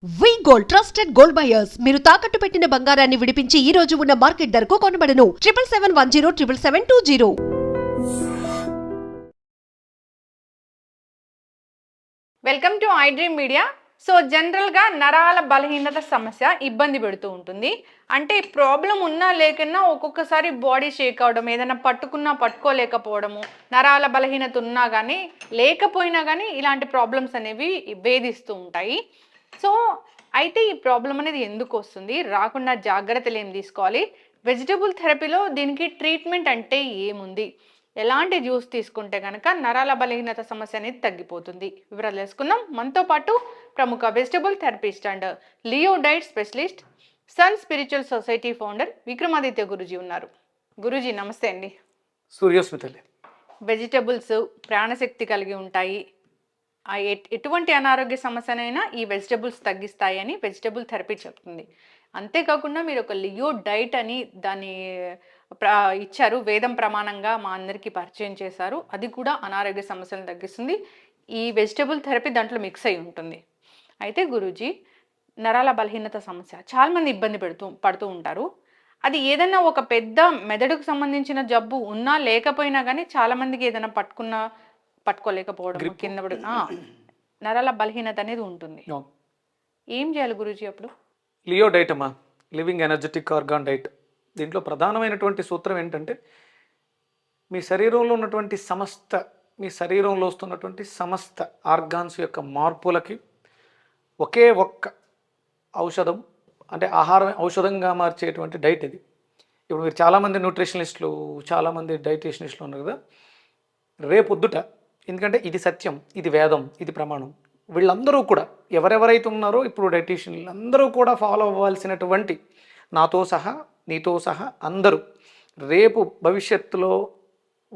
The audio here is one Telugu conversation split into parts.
వి గోల్డ్ ట్రస్టెడ్ గోల్డ్ బయర్స్ మీరు తాకట్టు పెట్టిన బంగారాన్ని విడిపించి ఈ రోజు ఉన్న మార్కెట్ ధరకు కొనబడను 7771077720. Welcome to I dream media. So జనరల్గా నరాల బలహీనత సమస్య ఇబ్బంది పెడుతూ ఉంటుంది. అంటే ప్రాబ్లం ఉన్నా లేకున్నా ఒక్కొక్కసారి బాడీ షేక్ అవడం, ఏదైనా పట్టుకున్నా పట్టుకోలేకపోవడము, నరాల బలహీనత ఉన్నా కానీ లేకపోయినా కానీ ఇలాంటి ప్రాబ్లమ్స్ అనేవి వేధిస్తూ ఉంటాయి. సో అయితే ఈ ప్రాబ్లం అనేది ఎందుకు వస్తుంది, రాకుండా జాగ్రత్తలు ఏం తీసుకోవాలి, వెజిటబుల్ థెరపీలో దీనికి ట్రీట్మెంట్ అంటే ఏముంది, ఎలాంటి జ్యూస్ తీసుకుంటే కనుక నరాల బలహీనత సమస్య అనేది తగ్గిపోతుంది, వివరాలు తెలుసుకుందాం. మనతో పాటు ప్రముఖ వెజిటబుల్ థెరపిస్ట్ అండ్ లియో diet specialist, sun spiritual society founder Vikramaditya Guruji ఉన్నారు. గురూజీ నమస్తే అండి. సూర్యోస్మితలే. వెజిటబుల్స్ ప్రాణశక్తి కలిగి ఉంటాయి, ఎటువంటి అనారోగ్య సమస్యనైనా ఈ వెజిటబుల్స్ తగ్గిస్తాయి అని వెజిటబుల్ థెరపీ చెప్తుంది. అంతేకాకుండా మీరు ఒక లియో డైట్ అని దాన్ని ఇచ్చారు, వేదం ప్రమాణంగా మా అందరికీ పరిచయం చేశారు. అది కూడా అనారోగ్య సమస్యలను తగ్గిస్తుంది. ఈ వెజిటబుల్ థెరపీ దాంట్లో మిక్స్ అయి ఉంటుంది. అయితే గురూజీ, నరాల బలహీనత సమస్య చాలామంది ఇబ్బంది పడుతూ ఉంటారు. అది ఏదైనా ఒక పెద్ద మెదడుకు సంబంధించిన జబ్బు ఉన్నా లేకపోయినా కానీ చాలామందికి ఏదైనా పట్టుకోలేకపోవడం, కింద పడి నరాల బలహీనత అనేది ఉంటుంది. ఏం చేయాలి గురూజీ అప్పుడు? లియో డైట్ అమ్మా, లివింగ్ ఎనర్జెటిక్ ఆర్గాన్ డైట్. దీంట్లో ప్రధానమైనటువంటి సూత్రం ఏంటంటే, మీ శరీరంలో ఉన్నటువంటి మీ శరీరంలో వస్తున్నటువంటి సమస్త ఆర్గాన్స్ యొక్క మార్పులకి ఒకే ఒక్క ఔషధం, అంటే ఆహారం ఔషధంగా మార్చేటువంటి డైట్ ఇది. ఇప్పుడు మీరు చాలామంది న్యూట్రిషనిస్టులు, చాలామంది డైటీషనిస్టులు ఉన్నారు కదా, రేపొద్దుట, ఎందుకంటే ఇది సత్యం, ఇది వేదం, ఇది ప్రమాణం, వీళ్ళందరూ కూడా ఎవరెవరైతే ఉన్నారో ఇప్పుడు డైటీషియన్లు అందరూ కూడా ఫాలో అవ్వాల్సినటువంటి, నాతో సహా నీతో సహా అందరూ, రేపు భవిష్యత్తులో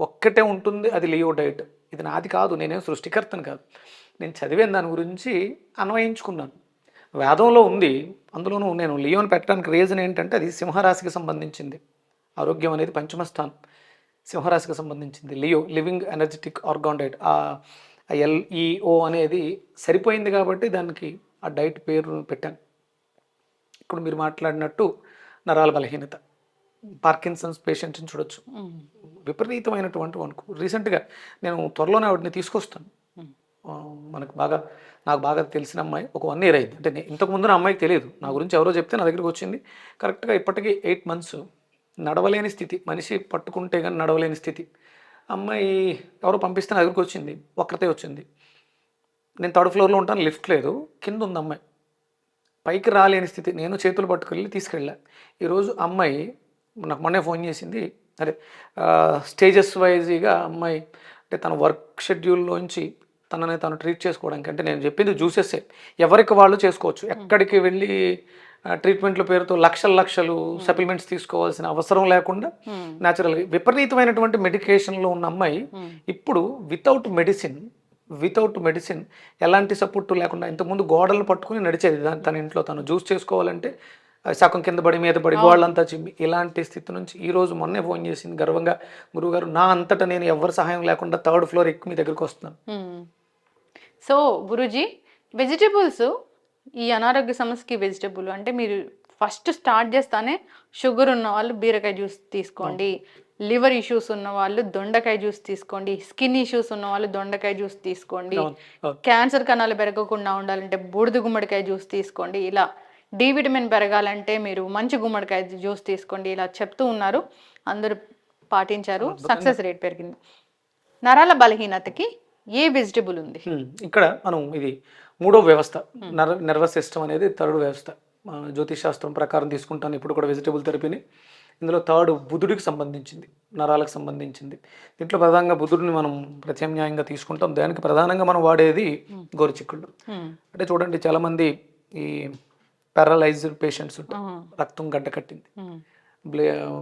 ఒక్కటే ఉంటుంది, అది లియో డైట్. ఇది నాది కాదు, నేనేం సృష్టికర్తను కాదు, నేను చదివాను, దాని గురించి అన్వయించుకున్నాను. వేదంలో ఉంది, అందులోనూ నేను లియోని పెట్టడానికి రీజన్ ఏంటంటే, అది సింహరాశికి సంబంధించింది. ఆరోగ్యం అనేది పంచమ స్థానం, సింహరాశికి సంబంధించింది. Leo, living energetic organ diet. ఆ LEO అనేది సరిపోయింది కాబట్టి దానికి ఆ డైట్ పేరు పెట్టాను. ఇప్పుడు మీరు మాట్లాడినట్టు నరాల బలహీనత, పార్కిన్సన్స్ పేషెంట్ని చూడొచ్చు, విపరీతమైనటువంటి వణుకు. రీసెంట్గా నేను త్వరలోనే ఆవిడని తీసుకొస్తాను. నాకు బాగా తెలిసిన అమ్మాయి, ఒక 1 year అయింది. అంటే ఇంతకుముందు నా అమ్మాయికి తెలియదు, నా గురించి ఎవరో చెప్తే నా దగ్గరికి వచ్చింది. కరెక్ట్గా ఇప్పటికీ 8 months. నడవలేని స్థితి, మనిషి పట్టుకుంటే కానీ నడవలేని స్థితి. అమ్మాయి ఎవరో పంపిస్తే నా దగ్గరికి వచ్చింది, ఒక్కరితే వచ్చింది. నేను 3rd floorలో ఉంటాను, లిఫ్ట్ లేదు, కింద ఉంది అమ్మాయి, పైకి రాలేని స్థితి. నేను చేతులు పట్టుకెళ్ళి తీసుకెళ్ళా. ఈరోజు అమ్మాయి నాకు మొన్నే ఫోన్ చేసింది. అదే స్టేజెస్ వైజ్గా అమ్మాయి, అంటే తన వర్క్ షెడ్యూల్లోంచి తనని తను ట్రీట్ చేసుకోవడానికి, అంటే నేను చెప్పింది జ్యూసెస్సే, ఎవరికి వాళ్ళు చేసుకోవచ్చు. ఎక్కడికి వెళ్ళి ట్రీట్మెంట్ల పేరుతో లక్షలు సప్లిమెంట్స్ తీసుకోవాల్సిన అవసరం లేకుండా న్యాచురల్గా విపరీతమైనటువంటి మెడికేషన్లో ఉన్న అమ్మాయి ఇప్పుడు వితౌట్ మెడిసిన్ ఎలాంటి సపోర్ట్ లేకుండా, ఇంతకుముందు గోడలను పట్టుకుని నడిచేది తన ఇంట్లో, తను జ్యూస్ చేసుకోవాలంటే సగం కింద పడి మీద పడి గోడలంతా చిమ్మి, ఇలాంటి స్థితి నుంచి ఈరోజు మొన్నే ఫోన్ చేసింది గర్వంగా, గురువుగారు నా అంతటా నేను ఎవరి సహాయం లేకుండా 3rd floor ఎక్కి మీ దగ్గరికి వస్తున్నాను. సో గురూజీ, వెజిటబుల్స్ ఈ అనారోగ్య సమస్యకి వెజిటబుల్ అంటే, మీరు ఫస్ట్ స్టార్ట్ చేస్తానే షుగర్ ఉన్న వాళ్ళు బీరకాయ జ్యూస్ తీసుకోండి, లివర్ ఇష్యూస్ ఉన్న వాళ్ళు దొండకాయ జ్యూస్ తీసుకోండి, స్కిన్ ఇష్యూస్ ఉన్న వాళ్ళు దొండకాయ జ్యూస్ తీసుకోండి, క్యాన్సర్ కణాలు పెరగకుండా ఉండాలంటే బూడిద గుమ్మడికాయ జ్యూస్ తీసుకోండి, ఇలా డి విటమిన్ పెరగాలంటే మీరు మంచి గుమ్మడికాయ జ్యూస్ తీసుకోండి, ఇలా చెప్తూ ఉన్నారు. అందరూ పాటించారు, సక్సెస్ రేట్ పెరిగింది. నరాల బలహీనతకి ఏ వెజిటబుల్ ఉంది? ఇక్కడ మనం ఇది 3వ వ్యవస్థ, నర్వస్ సిస్టమ్ అనేది 3rd వ్యవస్థ. జ్యోతిష్ శాస్త్రం ప్రకారం తీసుకుంటాను ఇప్పుడు కూడా వెజిటబుల్ థెరపీని. ఇందులో 3rd బుధుడికి సంబంధించింది, నరాలకు సంబంధించింది. దీంట్లో ప్రధానంగా బుధుడిని మనం ప్రత్యామ్నాయంగా తీసుకుంటాం. దానికి ప్రధానంగా మనం వాడేది గోరుచిక్కుళ్ళు. అంటే చూడండి, చాలామంది ఈ పారలైజ్డ్ పేషెంట్స్ ఉంటారు, రక్తం గడ్డ కట్టింది,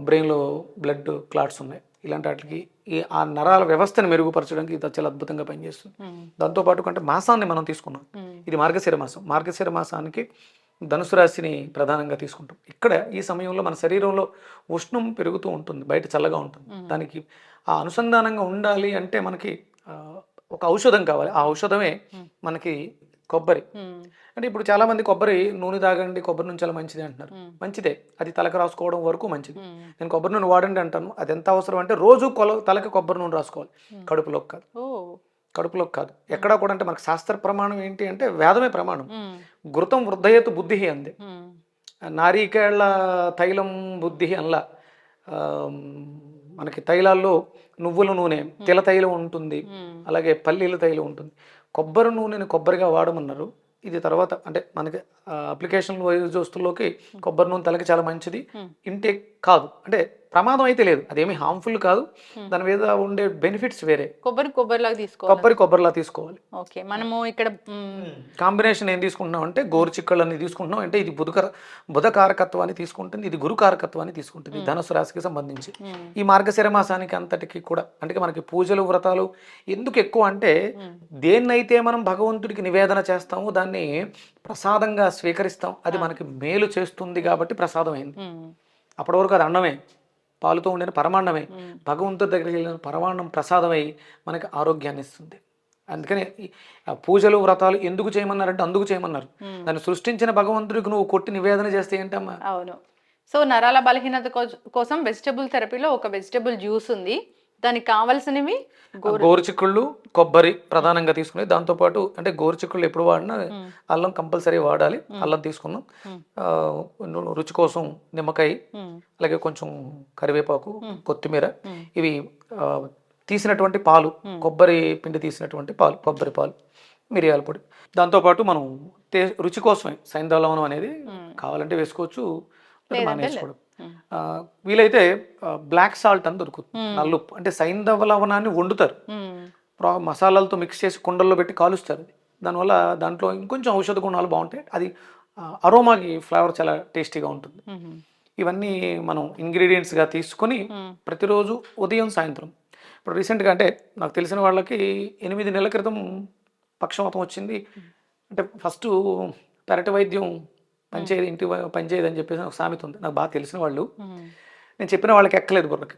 బ్రెయిన్లో బ్లడ్ క్లాట్స్ ఉన్నాయి, ఇలాంటి వాటికి ఆ నరాల వ్యవస్థను మెరుగుపరచడానికి ఇది చాలా అద్భుతంగా పనిచేస్తుంది. దాంతోపాటు కంటే మాసాన్ని మనం తీసుకున్నాం, ఇది మార్గశిర మాసం. మార్గశిర మాసానికి ధనుసు రాశిని ప్రధానంగా తీసుకుంటాం. ఇక్కడ ఈ సమయంలో మన శరీరంలో ఉష్ణం పెరుగుతూ ఉంటుంది, బయట చల్లగా ఉంటుంది. దానికి ఆ అనుసంధానంగా ఉండాలి అంటే మనకి ఒక ఔషధం కావాలి. ఆ ఔషధమే మనకి కొబ్బరి ఉమ్, అంటే ఇప్పుడు చాలా మంది కొబ్బరి నూనె తాగండి, కొబ్బరి నూనె చాలా మంచిది అంటున్నారు. మంచిదే, అది తలకు రాసుకోవడం వరకు మంచిది. ఉమ్. నేను కొబ్బరి నూనె వాడండి అంటాను. అది ఎంత అవసరం అంటే రోజు తలకి కొబ్బరి నూనె రాసుకోవాలి, కడుపులోకి కాదు. ఓ. కడుపులోకి కాదు, ఎక్కడా కూడా. అంటే మనకు శాస్త్ర ప్రమాణం ఏంటి అంటే వేదమే ప్రమాణం. ఉమ్, ఘృతం వృద్ధయతు బుద్ధి అంది, ఉమ్, నారీకేళ్ల తైలం బుద్ధి అనలా. ఆ, మనకి తైలాల్లో నువ్వుల నూనె తిల తైలం ఉంటుంది, అలాగే పల్లీల తైలం ఉంటుంది. కొబ్బరి నూనెని కొబ్బరిగా వాడమన్నారు. ఇది తర్వాత అంటే మనకి అప్లికేషన్ వైజ్ వస్తువులోకి కొబ్బరి నూనె తలకి చాలా మంచిది. ఇంటేక్ కాదు అంటే ప్రమాదం అయితే లేదు, అదేమి హార్మ్ఫుల్ కాదు. దాని మీద ఉండే బెనిఫిట్స్ వేరే. కొబ్బరిలాగా తీసుకోవాలి. కొబ్బరిలా తీసుకోవాలి. ఓకే, మనము ఇక్కడ కాంబినేషన్ ఏం తీసుకుంటున్నాం అంటే గోరుచిక్కళ్ళని తీసుకుంటున్నాం అంటే ఇది బుధ కారకత్వాన్ని తీసుకుంటుంది, ఇది గురు కారకత్వాన్ని తీసుకుంటుంది ధనుసు రాశికి సంబంధించి. ఈ మార్గశిర మాసానికి అంతటికి కూడా అంటే మనకి పూజలు వ్రతాలు ఎందుకు ఎక్కువ అంటే దేన్నైతే మనం భగవంతుడికి నివేదన చేస్తామో దాన్ని ప్రసాదంగా స్వీకరిస్తాం, అది మనకి మేలు చేస్తుంది కాబట్టి ప్రసాదం అయింది. అప్పటి వరకు అది అన్నమే, పాలుతో ఉండిన పరమాన్నమే. భగవంతుడి దగ్గరికి వెళ్ళిన పరమాన్నం ప్రసాదమై మనకి ఆరోగ్యాన్ని ఇస్తుంది. అందుకని పూజలు వ్రతాలు ఎందుకు చేయమన్నారంటే అందుకు చేయమన్నారు. దాన్ని సృష్టించిన భగవంతుడికి నువ్వు కొట్టి నివేదన చేస్తే ఏంటమ్మా. అవును. సో నరాల బలహీనత కోసం వెజిటబుల్ థెరపీలో ఒక వెజిటబుల్ జ్యూస్ ఉంది, దానికి కావాల్సినవి గోరుచిక్కుళ్ళు, కొబ్బరి ప్రధానంగా తీసుకుని, దాంతోపాటు అంటే గోరుచిక్కుళ్ళు ఎప్పుడు వాడినా అల్లం కంపల్సరీ వాడాలి. అల్లం తీసుకున్నాం, రుచి కోసం నిమ్మకాయ, అలాగే కొంచెం కరివేపాకు, కొత్తిమీర, ఇవి తీసినటువంటి పాలు, కొబ్బరి పిండి తీసినటువంటి పాలు, కొబ్బరి పాలు, మిరియాల పొడి. దాంతోపాటు మనం రుచి కోసమే సైంధవ లవణం అనేది కావాలంటే వేసుకోవచ్చు, మానేసుకోవడం. వీలైతే బ్లాక్ సాల్ట్ అని దొరుకుతుంది, నల్లుప్పు. అంటే సైంధవ లవణాన్ని వండుతారు, మసాలాలతో మిక్స్ చేసి కుండల్లో పెట్టి కాలుస్తారు. దానివల్ల దాంట్లో ఇంకొంచెం ఔషధ గుణాలు బాగుంటాయి, అది అరోమాకి ఫ్లేవర్ చాలా టేస్టీగా ఉంటుంది. ఇవన్నీ మనం ఇంగ్రీడియంట్స్గా తీసుకొని ప్రతిరోజు ఉదయం సాయంత్రం. ఇప్పుడు రీసెంట్గా అంటే నాకు తెలిసిన వాళ్ళకి 8 నెలల క్రితం పక్షవాతం వచ్చింది. అంటే ఫస్ట్ పెరటి వైద్యం పనిచేయదు, ఇంటి పనిచేయదు అని చెప్పేసి ఒక సామెత ఉంది. నాకు బాగా తెలిసిన వాళ్ళు, నేను చెప్పిన వాళ్ళకి ఎక్కలేదు బుర్రకి.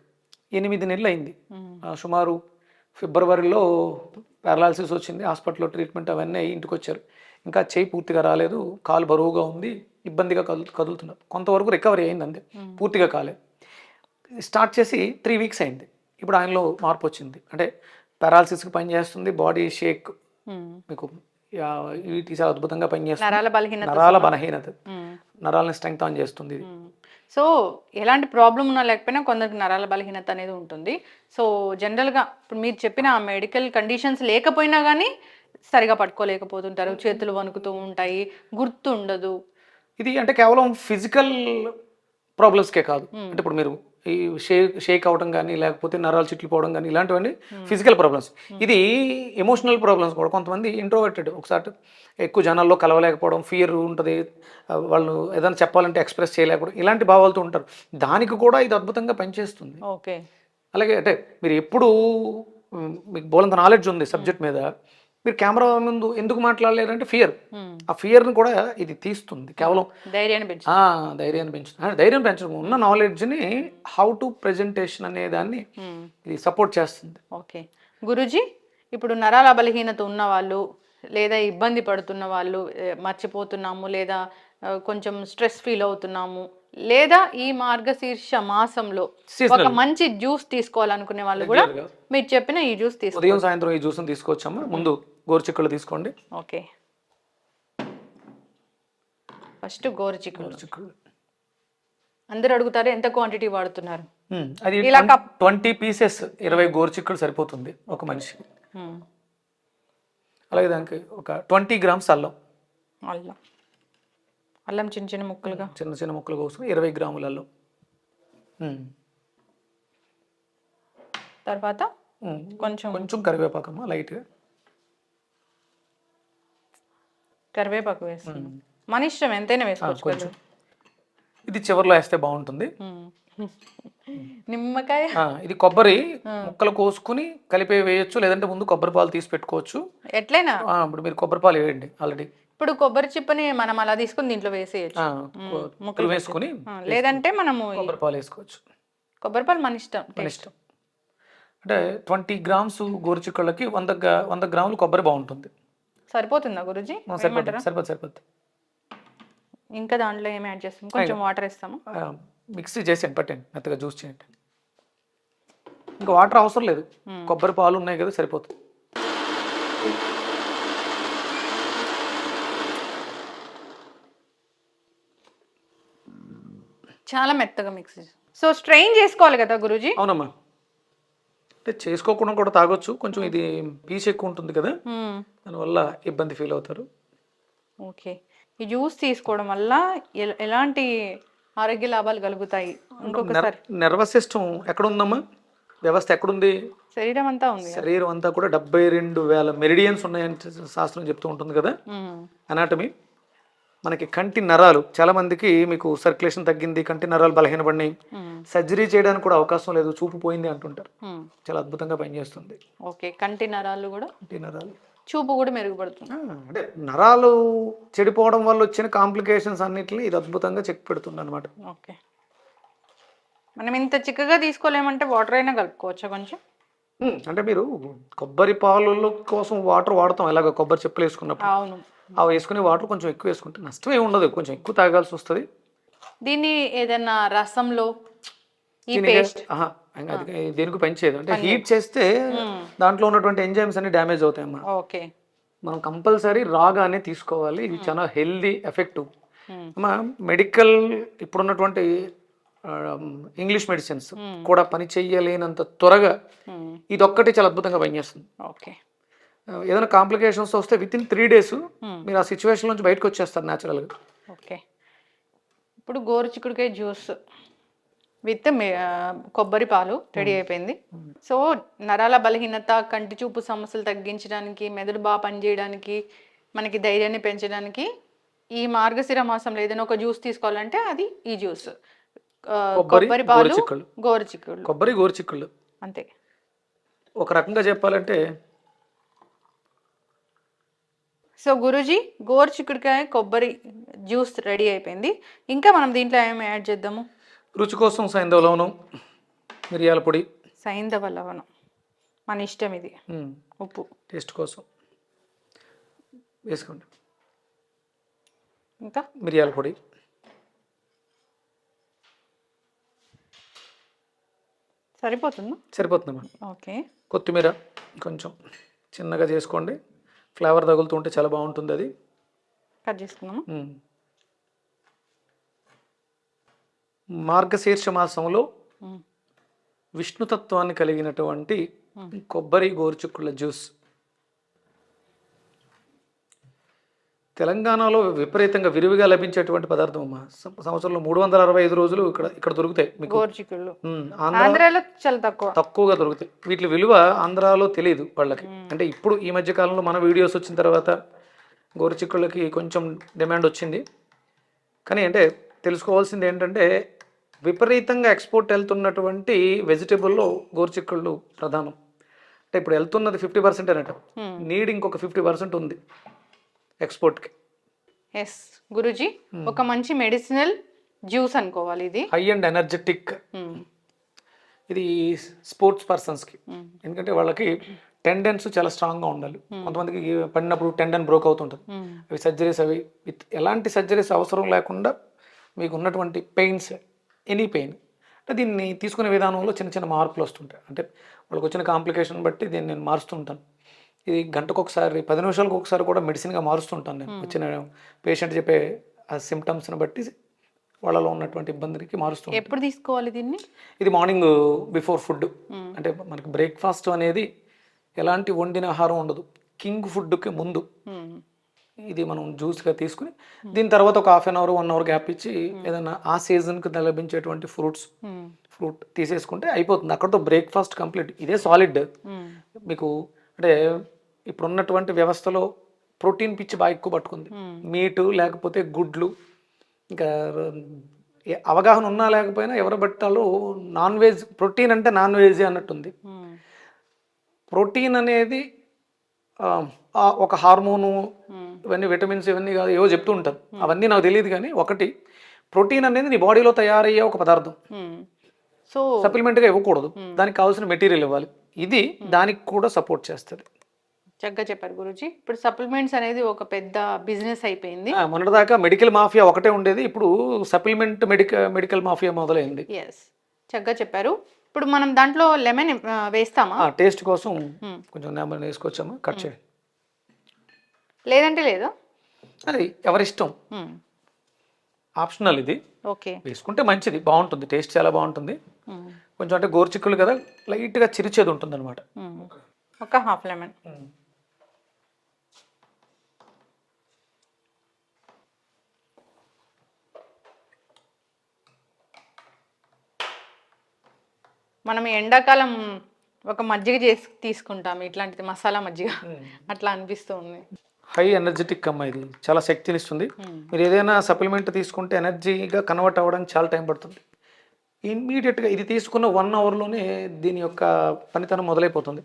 8 నెలలు అయింది. సుమారు ఫిబ్రవరిలో పారాలసిస్ వచ్చింది, హాస్పిటల్లో ట్రీట్మెంట్ అవన్నీ అయ్యి ఇంటికి వచ్చారు. ఇంకా చేయి పూర్తిగా రాలేదు, కాలు బరువుగా ఉంది, ఇబ్బందిగా కదులుతున్నారు. కొంతవరకు రికవరీ అయింది, అంతే, పూర్తిగా కాలేదు. స్టార్ట్ చేసి 3 వీక్స్ అయింది. ఇప్పుడు ఆయనలో మార్పు వచ్చింది. అంటే పారాలసిస్కి పనిచేస్తుంది, బాడీ షేక్, మీకు ఇది చాలా అద్భుతంగా పనిచేస్తుంది. నరాల బలహీనత, నరాలని స్ట్రెంగ్త్ ఆన్ చేస్తుంది. సో ఎలాంటి ప్రాబ్లం ఉన్నా లేకపోయినా కొందరికి నరాల బలహీనత అనేది ఉంటుంది. సో జనరల్గా ఇప్పుడు మీరు చెప్పిన మెడికల్ కండిషన్స్ లేకపోయినా కానీ సరిగా పట్టుకోలేకపోతుంటారు, చేతులు వణుకుతూ ఉంటాయి, గుర్తు ఉండదు. ఇది అంటే కేవలం ఫిజికల్ ప్రాబ్లమ్స్కే కాదు. అంటే ఇప్పుడు మీరు ఈ షేక్ అవడం కానీ, లేకపోతే నరాలు చిట్లిపోవడం కానీ, ఇలాంటివన్నీ ఫిజికల్ ప్రాబ్లమ్స్. ఇది ఎమోషనల్ ప్రాబ్లమ్స్ కూడా. కొంతమంది ఇంట్రోవర్టెడ్, ఒకసారి ఎక్కువ జనాల్లో కలవలేకపోవడం, ఫియర్ ఉంటుంది, వాళ్ళు ఏదైనా చెప్పాలంటే ఎక్స్ప్రెస్ చేయలేకపోవడం, ఇలాంటి భావాలతో ఉంటారు. దానికి కూడా ఇది అద్భుతంగా పనిచేస్తుంది. ఓకే. అలాగే అంటే మీరు ఎప్పుడు మీకు బోలంత నాలెడ్జ్ ఉంది సబ్జెక్ట్ మీద, మీరు కెమెరా ముందు ఎందుకు మాట్లాడలేరంటే ఫియర్. ఆ ఫియర్ని కూడా ఇది తీస్తుంది, కేవలం ధైర్యాన్ని పెంచుతుంది. ధైర్యం పెంచడం, ఉన్న నాలెడ్జ్ని హౌ టు ప్రెజెంటేషన్ అనే దాన్ని ఇది సపోర్ట్ చేస్తుంది. ఓకే గురూజీ, ఇప్పుడు నరాల బలహీనత ఉన్న వాళ్ళు లేదా ఇబ్బంది పడుతున్న వాళ్ళు, మర్చిపోతున్నాము లేదా కొంచెం స్ట్రెస్ ఫీల్ అవుతున్నాము, లేదా ఈ మార్గశీర్ష మాసంలో ఒక మంచి జ్యూస్ తీసుకోవాలనుకునే వాళ్ళు కూడా మీరు చెప్పిన ఈ జ్యూస్ తీసుకో, ఉదయం సాయంత్రం ఈ జ్యూస్ని తీసుకొచ్చాము. ముందు గోరుచిక్కుళ్ళు తీసుకోండి. ఓకే, ఫస్ట్ గోరుచిక్కుళ్ళు. అందరూ అడుగుతారు ఎంత క్వాంటిటీ వాడుతున్నారు. అది 20 పీసెస్, 20 గోరుచిక్కుళ్ళు సరిపోతుంది ఒక మనిషికి. అలాగే దానికి ఒక 20 గ్రామ్స్ అల్లం, అల్లం చిన్న చిన్న ముక్కలుగా కోసుకుని 20 గ్రాముల అల్లం. తర్వాత కొంచెం కరివేపాకమ్మ, లైట్గా కరివేపాకు వేసుకున్నాం. మన ఇష్టం, ఎంతైనా వేసుకోవచ్చు. ఇది చివరిలో వేస్తే బాగుంటుంది. నిమ్మకాయ, ఇది కొబ్బరి ముక్కలు కోసుకుని కలిపి వేయచ్చు, లేదంటే ముందు కొబ్బరి పాలు తీసి పెట్టుకోవచ్చు, ఎట్లయినా. ఇప్పుడు మీరు కొబ్బరి పాలు వేయండి ఆల్రెడీ. ఇప్పుడు కొబ్బరి చిప్పని మనం అలా తీసుకుని దీంట్లో వేసేయచ్చు, ముక్కలు వేసుకుని, లేదంటే మనము కొబ్బరి పాలు వేసుకోవచ్చు. కొబ్బరి పాలు మన ఇష్టం. అంటే 20 గ్రామ్స్ గోరుచిక్కుళ్ళకి 100 గ్రాములు కొబ్బరి బాగుంటుంది. సరిపోతుందా గురుజీ? సరిపోతుంది సరిపోతుంది సరిపోతుంది. ఇంకా దాంట్లో ఏమి యాడ్ చేస్తాం? కొంచెం వాటర్ ఇస్తాము. మిక్సీ చేసేయండి, పట్టండి, మెత్తగా జ్యూస్ చేయండి. ఇంకా వాటర్ అవసరం లేదు, కొబ్బరి పాలు ఉన్నాయి కదా సరిపోతుంది. చాలా మెత్తగా మిక్స్. సో స్ట్రెయిన్ చేసుకోవాలి కదా గురూజీ? అవునమ్మా, అంటే చేసుకోకుండా కూడా తాగొచ్చు. కొంచెం ఇది పీచు ఎక్కువ ఉంటుంది కదా, దానివల్ల ఇబ్బంది ఫీల్ అవుతారు. ఓకే, ఈ జ్యూస్ తీసుకోవడం వల్ల ఎలాంటి ఆరోగ్య లాభాలు కలుగుతాయి? ఇంకొకసారి, నర్వస్ సిస్టమ్ ఎక్కడ ఉందమ్మా, వ్యవస్థ ఎక్కడుంది? శరీరం అంతా ఉంది. శరీరం అంతా కూడా 72,000 మెరిడియన్స్ ఉన్నాయని శాస్త్రం చెప్తూ ఉంటుంది కదా, అనాటమీ. మనకి కంటి నరాలు, చాలా మందికి మీకు సర్క్యులేషన్ తగ్గింది, కంటి నరాలు బలహీనపడినాయి, సర్జరీ చేయడానికి కూడా అవకాశం లేదు, చూపు పోయింది అంటుంటారు. చాలా అద్భుతంగా పనిచేస్తుంది. ఓకే, కంటి నరాలు కూడా, కంటి నరాలు, చూపు కూడా మెరుగుపడుతుంది. అంటే నరాలు చెడిపోవడం వల్ల వచ్చిన కాంప్లికేషన్స్ అన్నిటిని ఇది అద్భుతంగా చెక్ పెడుతుంది అనమాట. ఓకే, మనం ఇంత చిక్కగా తీసుకోలేమంటే వాటర్ అయినా కలుపుకోవచ్చా కొంచెం? అంటే మీరు కొబ్బరి పాలు కోసం వాటర్ వాడతాం, ఎలాగ కొబ్బరి చెప్పులు వేసుకున్నప్పుడు. అవును, అవి వేసుకునే వాటర్ కొంచెం ఎక్కువ వేసుకుంటే నష్టం ఏమి ఉండదు, కొంచెం ఎక్కువ తాగాల్సి వస్తుంది. దీన్ని ఏదైనా రసంలో ఈ పేస్ట్ దేనికి పనిచేయదు, అంటే హీట్ చేస్తే దాంట్లో ఉన్నటువంటి ఎంజైమ్స్ అన్ని డ్యామేజ్ అవుతాయమ్మా. ఓకే, మనం కంపల్సరీ రాగానే తీసుకోవాలి, ఇది చాలా హెల్దీ ఎఫెక్టివ్. అమ్మా మెడికల్ ఇప్పుడున్నటువంటి ఇంగ్లీష్ మెడిసిన్స్ కూడా పని చెయ్యలేనంత త్వరగా ఇది ఒక్కటి చాలా అద్భుతంగా పనిచేస్తుంది. ఓకే, ఏదైనా కాంప్లికేషన్స్ వస్తే విత్ ఇన్ 3 days మీరు ఆ సిచ్యువేషన్ నుంచి బయటకు వచ్చేస్తారు న్యాచురల్గా. ఓకే, ఇప్పుడు గోరుచిక్కుడుకాయ జ్యూస్ విత్ కొబ్బరి పాలు రెడీ అయిపోయింది. సో నరాల బలహీనత, కంటి చూపు సమస్యలు తగ్గించడానికి, మెదడు బాగా పనిచేయడానికి, మనకి ధైర్యాన్ని పెంచడానికి ఈ మార్గశిర మాసంలో ఏదైనా ఒక జ్యూస్ తీసుకోవాలంటే అది ఈ జ్యూస్. కొబ్బరి పాలు, గోరుచిక్కుళ్ళు, కొబ్బరి గోరుచిక్కుళ్ళు అంతే. ఒక రకంగా చెప్పాలంటే, సో గురూజీ గోరుచిక్కుడుకాయ కొబ్బరి జ్యూస్ రెడీ అయిపోయింది. ఇంకా మనం దీంట్లో ఏమి యాడ్ చేద్దాము? రుచి కోసం సైంధవ లవణం, మిరియాల పొడి, సైంధవ లవణం మన ఇష్టం, ఇది ఉప్పు టేస్ట్ కోసం వేసుకోండి, ఇంకా మిరియాల పొడి, సరిపోతుందా? సరిపోతుందమ్మా. ఓకే, కొత్తిమీర కొంచెం చిన్నగా చేసుకోండి, ఫ్లేవర్ తగులుతూ ఉంటే చాలా బాగుంటుంది. అది కట్ చేసుకున్నాము. మార్గశీర్ష మాసంలో విష్ణుతత్వాన్ని కలిగినటువంటి కొబ్బరి గోరుచిక్కుళ్ళ జ్యూస్ తెలంగాణలో విపరీతంగా విరివిగా లభించేటువంటి పదార్థం అమ్మా. సంవత్సరంలో 365 రోజులు ఇక్కడ దొరుకుతాయి మీకు గోరుచిక్కుళ్ళు. ఆంధ్రాలో చాలా తక్కువగా దొరుకుతాయి. వీటి విలువ ఆంధ్రాలో తెలియదు వాళ్ళకి. అంటే ఇప్పుడు ఈ మధ్య కాలంలో మన వీడియోస్ వచ్చిన తర్వాత గోరుచిక్కుళ్ళకి కొంచెం డిమాండ్ వచ్చింది. కానీ అంటే తెలుసుకోవాల్సింది ఏంటంటే, విపరీతంగా ఎక్స్పోర్ట్ వెళ్తున్నటువంటి వెజిటేబుల్లో గోరుచిక్కుళ్ళు ప్రధానం. అంటే ఇప్పుడు వెళ్తున్నది 50% అనట, నీడ్ ఇంకొక 50% ఉంది ఎక్స్పోర్ట్కి. ఎస్ గురూజీ, ఒక మంచి మెడిసినల్ జ్యూస్ అనుకోవాలి ఇది. High and energetic. ఇది స్పోర్ట్స్ పర్సన్స్కి, ఎందుకంటే వాళ్ళకి టెండెన్స్ చాలా స్ట్రాంగ్గా ఉండాలి. కొంతమందికి పడినప్పుడు టెండెన్ బ్రోక్ అవుతుంటుంది. అవి సర్జరీస్, అవి విత్ ఎలాంటి సర్జరీస్ అవసరం లేకుండా మీకు ఉన్నటువంటి పెయిన్స్, ఎనీ పెయిన్, అంటే దీన్ని తీసుకునే విధానంలో చిన్న చిన్న మార్పులు వస్తుంటాయి. అంటే వాళ్ళకి వచ్చిన కాంప్లికేషన్ బట్టి దీన్ని నేను మారుస్తుంటాను. ఇది గంటకు ఒకసారి, 10 నిమిషాలకు ఒకసారి కూడా మెడిసిన్గా మారుస్తుంటాను నేను. వచ్చిన పేషెంట్ చెప్పే ఆ సిమ్టమ్స్ని బట్టి వాళ్ళలో ఉన్నటువంటి ఇబ్బందికి మారుస్తుంది. ఎప్పుడు తీసుకోవాలి దీన్ని? ఇది మార్నింగ్ బిఫోర్ ఫుడ్. అంటే మనకి బ్రేక్ఫాస్ట్ అనేది ఎలాంటి వండిన ఆహారం ఉండదు, కింగ్ ఫుడ్కి ముందు ఇది మనం జ్యూస్గా తీసుకుని, దీని తర్వాత ఒక 1/2 hour 1 hour గ్యాప్ ఇచ్చి ఏదైనా ఆ సీజన్కి లభించేటువంటి ఫ్రూట్ తీసేసుకుంటే అయిపోతుంది. అక్కడతో బ్రేక్ఫాస్ట్ కంప్లీట్. ఇదే సాలిడ్ మీకు. అంటే ఇప్పుడు ఉన్నటువంటి వ్యవస్థలో ప్రోటీన్ పిచ్చి బాగా ఎక్కువ పట్టుకుంది. మీటు లేకపోతే గుడ్లు, ఇంకా అవగాహన ఉన్నా లేకపోయినా ఎవరు బట్టాలో నాన్ వెజ్, ప్రోటీన్ అంటే నాన్ వెజ్ అన్నట్టుంది. ప్రోటీన్ అనేది ఒక హార్మోను, ఇవన్నీ విటమిన్స్, ఇవన్నీ కాదు ఏవో చెప్తూ ఉంటారు, అవన్నీ నాకు తెలియదు. కానీ ఒకటి, ప్రోటీన్ అనేది నీ బాడీలో తయారయ్యే ఒక పదార్థం. సో సప్లిమెంట్గా ఇవ్వకూడదు, దానికి కావాల్సిన మెటీరియల్ ఇవ్వాలి. ఇది దానికి కూడా సపోర్ట్ చేస్తుంది. చక్కగా చెప్పారు గురూజీ. ఇప్పుడు సప్లిమెంట్స్ అనేది ఒక పెద్ద బిజినెస్ అయిపోయింది. మొన్నటిదాకా మెడికల్ మాఫియా ఒకటే ఉండేది, ఇప్పుడు సప్లిమెంట్ మెడికల్ మాఫియా మొదలైంది. ఎస్, చక్కగా చెప్పారు. ఇప్పుడు మనం దాంట్లో లెమన్ వేస్తామా? టేస్ట్ కోసం కొంచెం లెమన్ వేసుకోవచ్చామా, కట్ చేయండి. లేదంటే లేదా, అది ఎవరిష్టం, ఆప్షనల్. ఇది ఓకే, వేసుకుంటే మంచిది, బాగుంటుంది, టేస్ట్ చాలా బాగుంటుంది. కొంచెం అంటే గోరుచిక్కులు కదా, లైట్గా చిరిచేది ఉంటుంది అనమాట. ఒక హాఫ్ లెమన్. మనం ఎండాకాలం ఒక మజ్జిగ చేసి తీసుకుంటాం, ఇట్లాంటిది మసాలా మజ్జిగ, అట్లా అనిపిస్తూ ఉంది. హై ఎనర్జెటిక్ అమ్మ, ఇది చాలా శక్తినిస్తుంది. మీరు ఏదైనా సప్లిమెంట్ తీసుకుంటే ఎనర్జీగా కన్వర్ట్ అవ్వడానికి చాలా టైం పడుతుంది. ఇమ్మీడియట్గా ఇది తీసుకున్న 1 అవర్లోనే దీని యొక్క పనితనం మొదలైపోతుంది.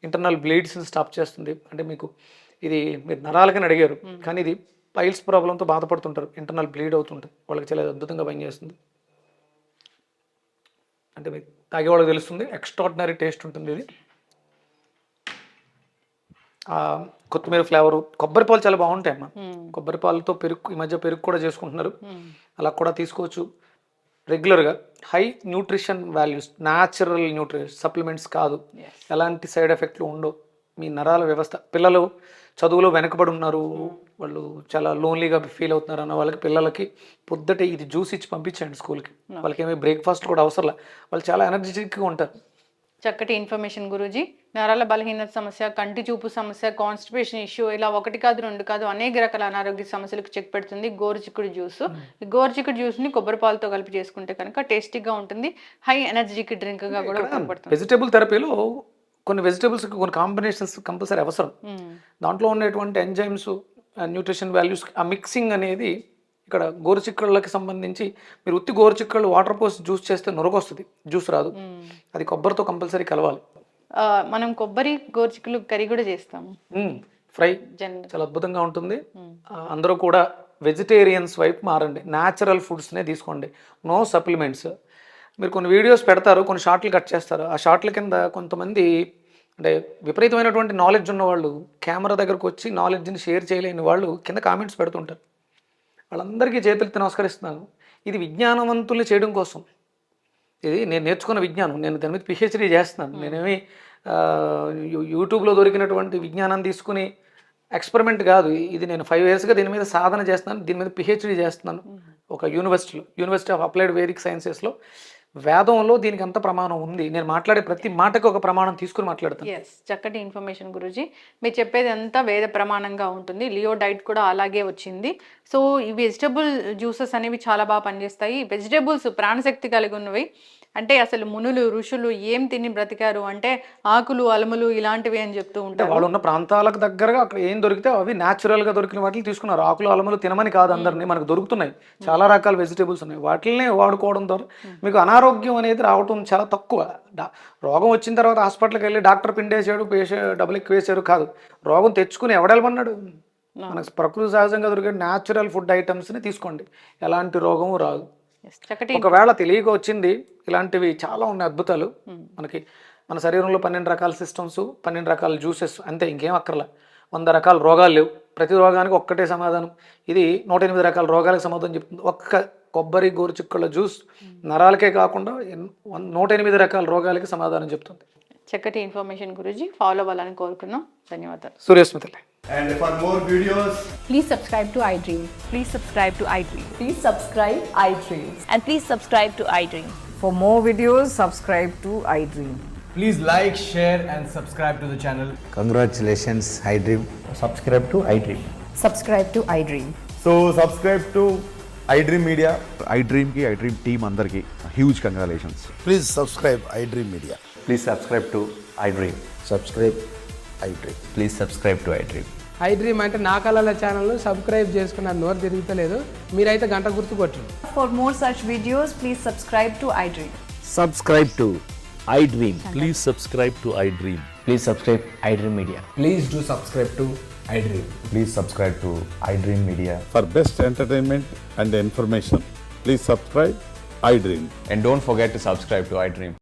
ఇంటర్నల్ బ్లీడ్స్ని స్టాప్ చేస్తుంది. అంటే మీకు ఇది మీరు నరాలకని అడిగారు, కానీ ఇది పైల్స్ ప్రాబ్లంతో బాధపడుతుంటారు, ఇంటర్నల్ బ్లీడ్ అవుతుంటుంది, వాళ్ళకి చాలా అద్భుతంగా పనిచేస్తుంది. అంటే మీకు తాగేవాళ్ళకి తెలుస్తుంది, ఎక్స్ట్రాడినరీ టేస్ట్ ఉంటుంది ఇది. కొత్తిమీర ఫ్లేవరు, కొబ్బరి పాలు చాలా బాగుంటాయి అమ్మ. కొబ్బరి పాలతో పెరుగు, ఈ మధ్య పెరుగు కూడా చేసుకుంటున్నారు, అలా కూడా తీసుకోవచ్చు రెగ్యులర్గా. High nutrition values, natural nutrition supplements కాదు, ఎలాంటి సైడ్ ఎఫెక్ట్లు ఉండవు. మీ నరాల వ్యవస్థ, పిల్లలు చదువులో వెనకబడి ఉన్నారు, వాళ్ళు చాలా లోన్లీగా ఫీల్ అవుతున్నారు అన్న వాళ్ళకి, పిల్లలకి పొద్దుటే ఇది జ్యూస్ ఇచ్చి పంపించండి స్కూల్కి. వాళ్ళకి ఏమీ బ్రేక్ఫాస్ట్ కూడా అవసరం, వాళ్ళు చాలా ఎనర్జెటిక్గా ఉంటారు. చక్కటి ఇన్ఫర్మేషన్ గురూజీ. నరాల బలహీనత సమస్య, కంటి చూపు సమస్య, కాన్స్టిపేషన్ ఇష్యూ, ఇలా 1 కాదు 2 కాదు అనేక రకాల అనారోగ్య సమస్యలకు చెక్ పెడుతుంది గోరుచిక్కుడు జ్యూస్. ఈ గోరుచిక్కుడు జ్యూస్ని కొబ్బరి పాలతో కలిపి చేసుకుంటే కనుక టేస్టీగా ఉంటుంది, హై ఎనర్జీకి డ్రింక్గా కూడా ఉపయోగపడుతుంది. వెజిటేబుల్ థెరపీలో కొన్ని వెజిటేబుల్స్ కొన్ని కాంబినేషన్స్ కంపల్సరీ అవసరం. దాంట్లో ఉన్నటువంటి ఎంజైమ్స్, న్యూట్రిషన్ వాల్యూస్, ఆ మిక్సింగ్ అనేది ఇక్కడ గోరుచిక్కుళ్ళకి సంబంధించి మీరు ఉత్తి గోరుచిక్కుళ్ళు వాటర్ పోసి జ్యూస్ చేస్తే నొరగొస్తుంది, జ్యూస్ రాదు. అది కొబ్బరితో కంపల్సరీ కలవాలి. మనం కొబ్బరి గోరుచిక్కులు కర్రీ కూడా చేస్తాము, ఫ్రై చాలా అద్భుతంగా ఉంటుంది. అందరూ కూడా వెజిటేరియన్స్ వైపు మారండి, న్యాచురల్ ఫుడ్స్నే తీసుకోండి, నో సప్లిమెంట్స్. మీరు కొన్ని వీడియోస్ పెడతారు, కొన్ని షార్ట్లు కట్ చేస్తారు, ఆ షార్ట్ల కింద కొంతమంది అంటే విపరీతమైనటువంటి నాలెడ్జ్ ఉన్నవాళ్ళు కెమెరా దగ్గరకు వచ్చి నాలెడ్జ్ని షేర్ చేయలేని వాళ్ళు కింద కామెంట్స్ పెడుతుంటారు. వాళ్ళందరికీ చేతులెత్తి నమస్కరిస్తున్నాను. ఇది విజ్ఞానవంతులు చేయడం కోసం, ఇది నేను నేర్చుకున్న విజ్ఞానం, నేను దాని మీద పిహెచ్డీ చేస్తున్నాను. నేనేమి యూట్యూబ్లో దొరికినటువంటి విజ్ఞానం తీసుకుని ఎక్స్పెరిమెంట్ కాదు ఇది. నేను 5 yearsగా దీని మీద సాధన చేస్తున్నాను, దీని మీద పిహెచ్డీ చేస్తున్నాను ఒక యూనివర్సిటీ ఆఫ్ అప్లైడ్ వేదిక్ సైన్సెస్లో. వేదంలో దీనికి అంత ప్రమాణం ఉంది. నేను మాట్లాడే ప్రతి మాటకు ఒక ప్రమాణం తీసుకుని మాట్లాడతాను. ఎస్, చక్కటి ఇన్ఫర్మేషన్ గురూజీ. మీరు చెప్పేది అంతా వేద ప్రమాణంగా ఉంటుంది. లియో డైట్ కూడా అలాగే వచ్చింది. సో ఈ వెజిటబుల్ జ్యూసెస్ అనేవి చాలా బాగా పనిచేస్తాయి. వెజిటబుల్స్ ప్రాణశక్తి కలిగి ఉన్నవి. అంటే అసలు మునులు ఋషులు ఏం తిని బ్రతికారు అంటే ఆకులు అలములు ఇలాంటివి అని చెప్తూ ఉంటారు. వాళ్ళు ఉన్న ప్రాంతాలకు దగ్గరగా అక్కడ ఏం దొరికితే అవి న్యాచురల్గా దొరికిన వాటిని తీసుకున్నారు. ఆకులు అలములు తినమని కాదు అందరినీ, మనకు దొరుకుతున్నాయి చాలా రకాల వెజిటేబుల్స్ ఉన్నాయి, వాటిని వాడుకోవడం ద్వారా మీకు అనారోగ్యం అనేది రావటం చాలా తక్కువ. రోగం వచ్చిన తర్వాత హాస్పిటల్కి వెళ్ళి డాక్టర్ పిండేసాడు, డబ్బులు ఎక్కువ వేసారు కాదు, రోగం తెచ్చుకుని ఎవడెళ్ళమన్నాడు. మనకు ప్రకృతి సహజంగా దొరికే న్యాచురల్ ఫుడ్ ఐటమ్స్ని తీసుకోండి, ఎలాంటి రోగము రాదు. ఒకవేళ తెలియక వచ్చింది, ఇలాంటివి చాలా ఉన్నాయి అద్భుతాలు మనకి. మన శరీరంలో 12 రకాల సిస్టమ్స్, 12 రకాల జ్యూసెస్ అంతే, ఇంకేం అక్కర్లా. 100 రకాల రోగాలు లేవు, ప్రతి రోగానికి ఒక్కటే సమాధానం. ఇది 108 రకాల రోగాలకు సమాధానం చెప్తుంది. ఒక్క కొబ్బరి గోరుచిక్కుళ్ళ జ్యూస్ నరాలకే కాకుండా 108 రకాల రోగాలకి సమాధానం చెప్తుంది. చక్కటి ఇన్ఫర్మేషన్ గురూజీ, ఫాలో అవ్వాలని కోరుకున్నాం. ధన్యవాదాలు. సూర్యస్మితలే. And for more videos, Please subscribe to iDream. Please subscribe to iDream. Please subscribe iDream. And please subscribe to iDream. For more videos, subscribe to iDream. please like, share, and subscribe to the channel. Congratulations, iDream. Subscribe to iDream. Subscribe to iDream. So subscribe to iDream Media. iDream team andarki huge congratulations. Please subscribe iDream Media. Please subscribe to iDream. Subscribe iDream. Please subscribe to iDream. iDream అంటే నా కళల ఛానల్ను సబ్స్క్రైబ్ చేసుకున్న నోరు తిరుగుతలేదు, మీరైతే గంట గుర్తు కొట్టండి. For more such videos, please subscribe to iDream. Subscribe to iDream. Please subscribe to iDream. Please subscribe iDream Media. Please do subscribe to iDream. Please subscribe to iDream Media. For best entertainment and information, please subscribe iDream. And don't forget to subscribe to iDream.